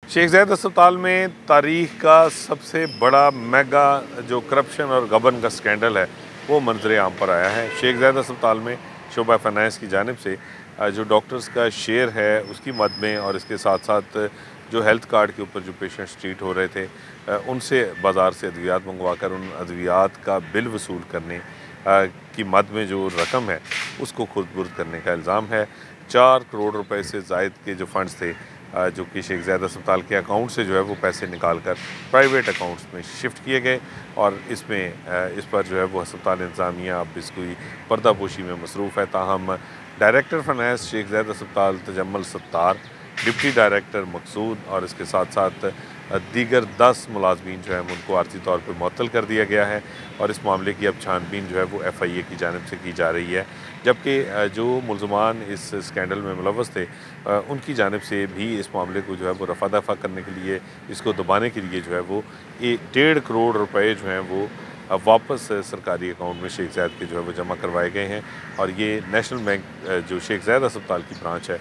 शेख ज़ायद अस्पताल में तारीख़ का सबसे बड़ा मेगा जो करप्शन और गबन का स्कैंडल है वो मंजर आम पर आया है। शेख ज़ायद अस्पताल में शोबा फाइनेंस की जानिब से जो डॉक्टर्स का शेयर है उसकी मद में और इसके साथ साथ जो हेल्थ कार्ड के ऊपर जो पेशेंट्स ट्रीट हो रहे थे उनसे बाज़ार से अद्वियात मंगवा कर उन अद्वियात का बिल वसूल करने की मद में जो रकम है उसको खुर्द बुर्द करने का इल्ज़ाम है। 4 करोड़ रुपए से ज़ायद के जो फ़ंड्स थे जो कि शेख ज़ायद अस्पताल के अकाउंट से जो है वो पैसे निकाल कर प्राइवेट अकाउंट्स में शिफ्ट किए गए और इस पर जो है वो अस्पताल इंतज़ामिया अब इसकी पर्दापोशी में मसरूफ़ है। ताहम डायरेक्टर फाइनेंस शेख ज़ायद अस्पताल तजम्मल सत्तार, डिप्टी डायरेक्टर मकसूद और इसके साथ साथ दीगर 10 मुलाजमीन जो है उनको आर्जी तौर पर मुअत्तल कर दिया गया है और इस मामले की अब छानबीन जो है वो FIA की जानिब से की जा रही है। जबकि जो मुल्ज़मान इस स्कैंडल में मुलव्वस थे उनकी जानिब से भी इस मामले को जो है वो रफ़ा दफ़ा करने के लिए, इसको दबाने के लिए जो है वो 1.5 करोड़ रुपए जो हैं वो वापस सरकारी अकाउंट में शेख ज़ायद के जो है वो जमा करवाए गए हैं और ये नेशनल बैंक जो शेख ज़ायद अस्पताल की ब्रांच है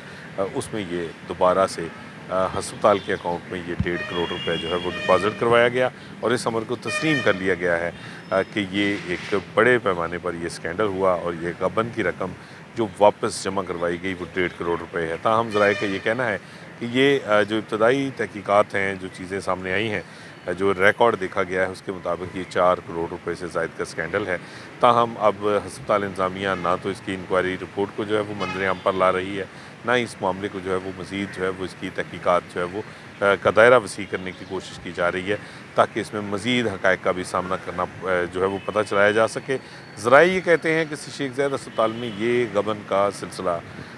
उसमें ये दोबारा से अस्पताल के अकाउंट में ये 1.5 करोड़ रुपए जो है वो डिपॉज़िट करवाया गया और इस अमर को तस्लीम कर लिया गया है कि ये एक बड़े पैमाने पर ये स्कैंडल हुआ और ये गबन की रकम जो वापस जमा करवाई गई वो 1.5 करोड़ रुपए है। ताहम ज़राए का ये कहना है कि ये जो इब्तदाई तहकीकात हैं, जो चीज़ें सामने आई हैं, जो रिकॉर्ड देखा गया है उसके मुताबिक ये 4 करोड़ रुपए से ज़ायद का स्कैंडल है। ताहम अब अस्पताल इंतज़ामिया ना तो इसकी इंक्वायरी रिपोर्ट को जो है वो मंजर आम पर ला रही है, ना ही इस मामले को जो है वो मज़ीद जो है वो इसकी तहकीकात जो है वो का दायरा वसी करने की कोशिश की जा रही है ताकि इसमें मज़ीद हक़ाइक़ का भी सामना करना जो है वो पता चलाया जा सके। ज़राए ये कहते हैं कि शेख ज़ायद अस्पताल में ये गबन का सिलसिला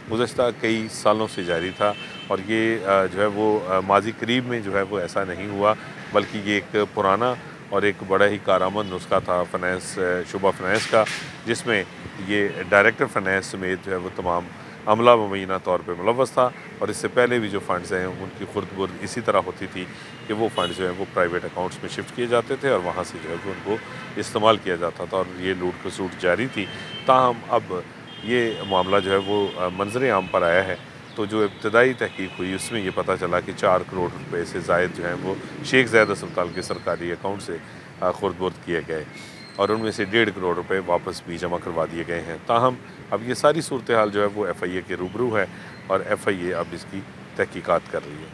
गुज़श्ता कई सालों से जारी था और ये जो है वो माज़ी करीब में जो है वो ऐसा नहीं हुआ, बल्कि ये एक पुराना और एक बड़ा ही कारआमद नुस्खा था फाइनेंस शोबा फाइनेंस का, जिसमें ये डायरेक्टर फाइनेंस समेत जो है वो तमाम अमला मुबैना तौर पे मुलव्वस था और इससे पहले भी जो फ़ंड्स हैं उनकी खुर्द बुर्द इसी तरह होती थी कि वो फ़ंड्स जो हैं वो प्राइवेट अकाउंट्स में शिफ्ट किए जाते थे और वहाँ से जो है वो उनको इस्तेमाल किया जाता था और ये लूट खसूट जारी थी। ताहम अब ये मामला जो है वो मंजर आम पर आया है तो जो इब्तदाई तहकीक हुई उसमें ये पता चला कि 4 करोड़ रुपए से ज़ायद जो हैं वो शेख ज़ायद अस्पताल के सरकारी अकाउंट से खुर्द बुर्द किए गए और उनमें से 1.5 करोड़ रुपए वापस भी जमा करवा दिए गए हैं। ताहम अब ये सारी सूरत हाल जो है वो FIA के रूबरू है और FIA अब इसकी तहकीकात कर रही है।